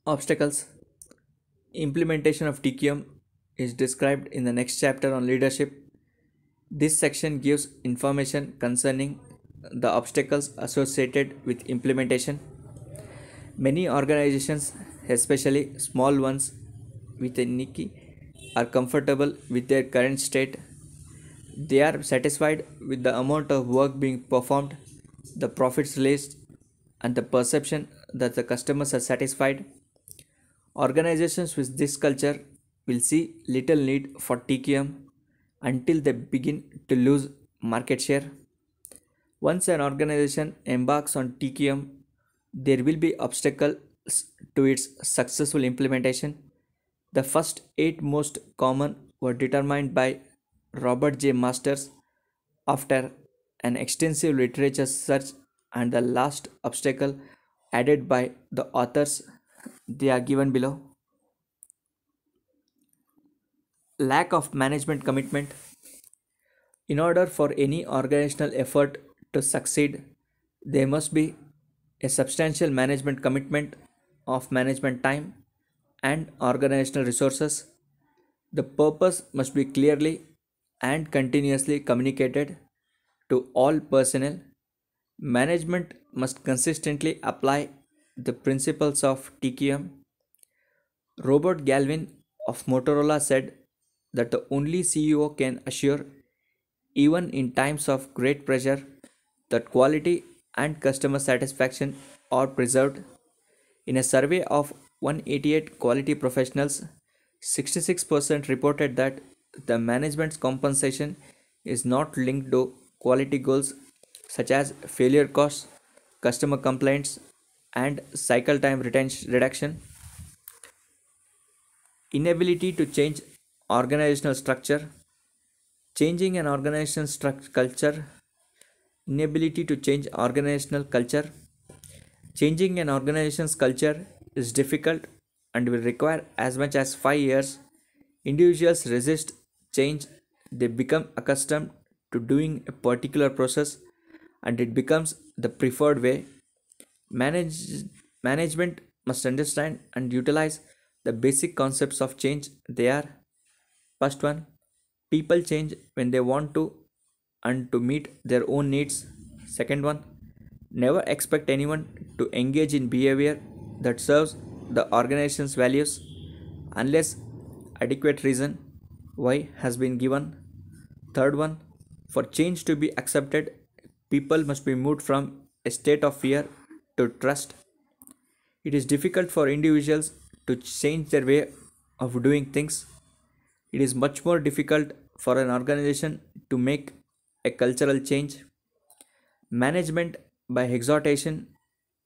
Obstacles. Implementation of TQM is described in the next chapter on leadership. This section gives information concerning the obstacles associated with implementation. Many organizations, especially small ones with a Nikki, are comfortable with their current state. They are satisfied with the amount of work being performed, the profits released, and the perception that the customers are satisfied. Organizations with this culture will see little need for TQM until they begin to lose market share. Once an organization embarks on TQM, there will be obstacles to its successful implementation. The first eight most common were determined by Robert J. Masters after an extensive literature search, and the last obstacle added by the authors. They are given below. Lack of management commitment. In order for any organizational effort to succeed, there must be a substantial management commitment of management time and organizational resources. The purpose must be clearly and continuously communicated to all personnel. Management must consistently apply the principles of TQM. Robert Galvin of Motorola said that the only CEO can assure, even in times of great pressure, that quality and customer satisfaction are preserved. In a survey of 188 quality professionals, 66% reported that the management's compensation is not linked to quality goals such as failure costs, customer complaints, and cycle time reduction. Inability to change organizational structure. Changing an organizational culture. Inability to change organizational culture. Changing an organization's culture is difficult and will require as much as 5 years. Individuals resist change, they become accustomed to doing a particular process and it becomes the preferred way. Manage, Management must understand and utilize the basic concepts of change. They are: first one, people change when they want to and to meet their own needs. Second one, never expect anyone to engage in behavior that serves the organization's values unless adequate reason why has been given. Third one, for change to be accepted, people must be moved from a state of fear to trust. It is difficult for individuals to change their way of doing things. It is much more difficult for an organization to make a cultural change. Management by exhortation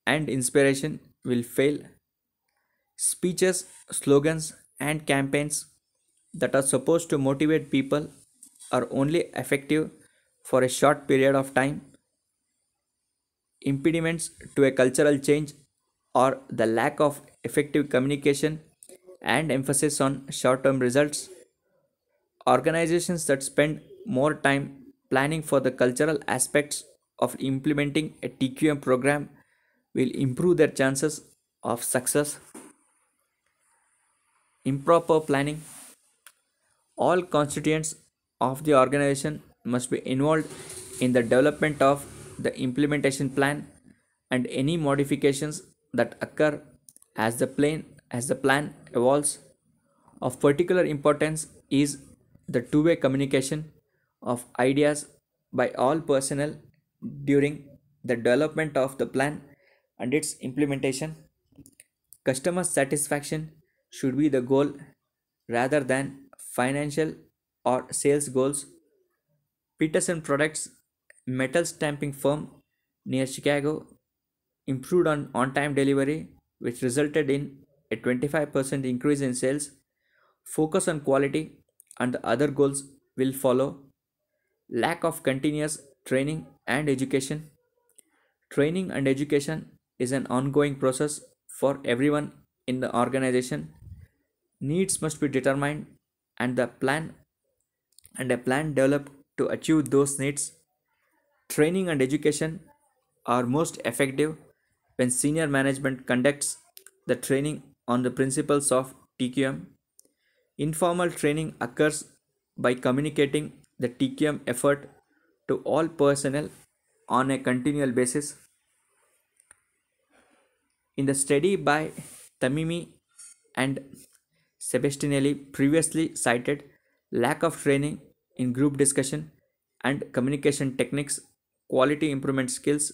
and inspiration will fail. Speeches, slogans, and campaigns that are supposed to motivate people are only effective for a short period of time. Impediments to a cultural change are the lack of effective communication and emphasis on short term results. Organizations that spend more time planning for the cultural aspects of implementing a TQM program will improve their chances of success. Improper planning. All constituents of the organization must be involved in the development of the implementation plan, and any modifications that occur as the plan evolves. Of particular importance is the two-way communication of ideas by all personnel during the development of the plan and its implementation. Customer satisfaction should be the goal rather than financial or sales goals. Peterson Products, metal stamping firm near Chicago, improved on time delivery, which resulted in a 25% increase in sales. Focus on quality, and the other goals will follow. Lack of continuous training and education. Training and education is an ongoing process for everyone in the organization. Needs must be determined and a plan developed to achieve those needs. Training and education are most effective when senior management conducts the training on the principles of TQM. Informal training occurs by communicating the TQM effort to all personnel on a continual basis. In the study by Tamimi and Sebastianelli previously cited lack of training in group discussion and communication techniques, quality improvement skills,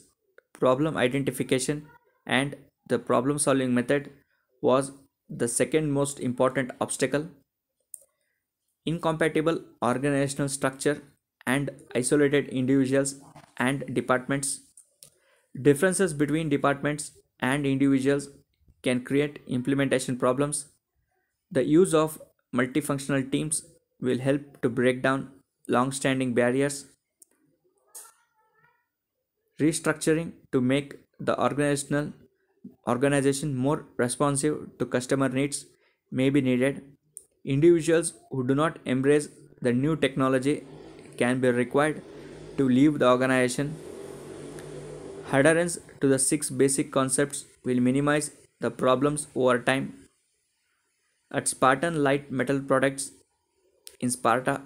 problem identification, and the problem solving method was the second most important obstacle. Incompatible organizational structure and isolated individuals and departments. Differences between departments and individuals can create implementation problems. The use of multifunctional teams will help to break down long standing barriers. Restructuring to make the organization more responsive to customer needs may be needed. Individuals who do not embrace the new technology can be required to leave the organization. Adherence to the six basic concepts will minimize the problems over time. At Spartan Light Metal Products in Sparta,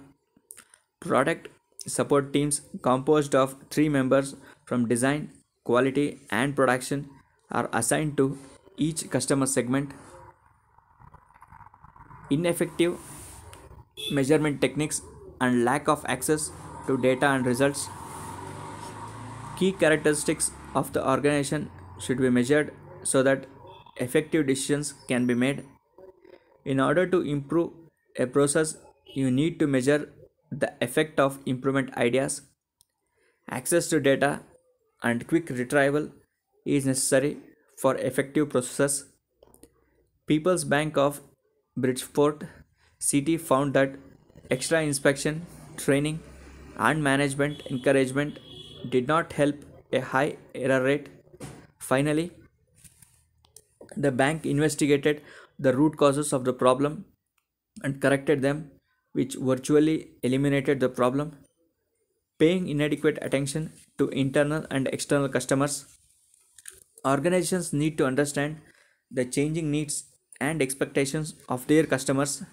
product support teams composed of three members from design, quality, and production are assigned to each customer segment. Ineffective measurement techniques and lack of access to data and results. Key characteristics of the organization should be measured so that effective decisions can be made. In order to improve a process, you need to measure the effect of improvement ideas. Access to data and quick retrieval is necessary for effective processes. People's Bank of Bridgeport City found that extra inspection, training, and management encouragement did not help a high error rate. Finally, the bank investigated the root causes of the problem and corrected them, which virtually eliminated the problem. Paying inadequate attention to internal and external customers. Organizations need to understand the changing needs and expectations of their customers.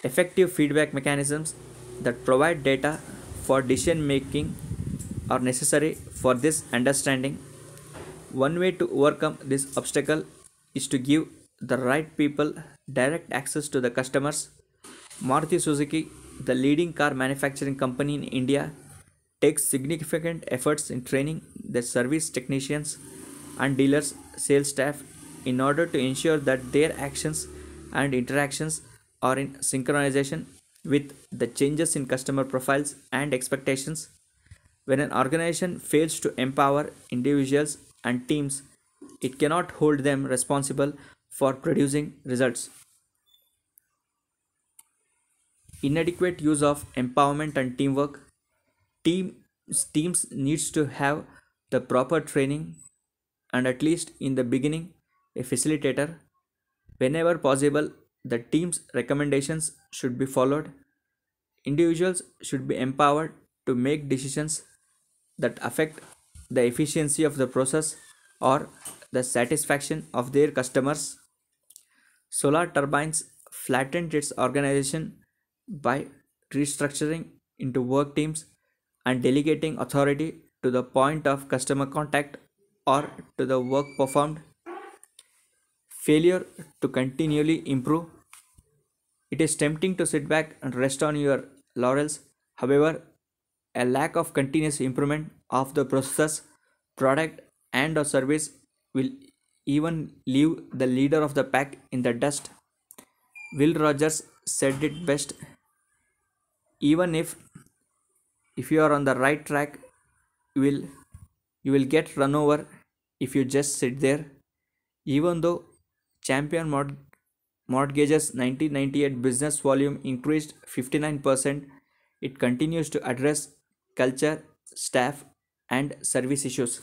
Effective feedback mechanisms that provide data for decision making are necessary for this understanding. One way to overcome this obstacle is to give the right people direct access to the customers. Maruti Suzuki, the leading car manufacturing company in India, takes significant efforts in training their service technicians and dealers sales staff in order to ensure that their actions and interactions are in synchronization with the changes in customer profiles and expectations. When an organization fails to empower individuals and teams, it cannot hold them responsible for producing results. Inadequate use of empowerment and teamwork. Teams needs to have the proper training and at least in the beginning a facilitator. Whenever possible, the team's recommendations should be followed. Individuals should be empowered to make decisions that affect the efficiency of the process or the satisfaction of their customers. Solar Turbines flattened its organization by restructuring into work teams and delegating authority to the point of customer contact or to the work performed. Failure to continually improve. It is tempting to sit back and rest on your laurels. However, a lack of continuous improvement of the process, product, and or service will even leave the leader of the pack in the dust. Will Rogers said it best. Even if you are on the right track, you will you will get run over if you just sit there. Even though Champion Mortgage's 1998 business volume increased 59%, it continues to address culture, staff, and service issues.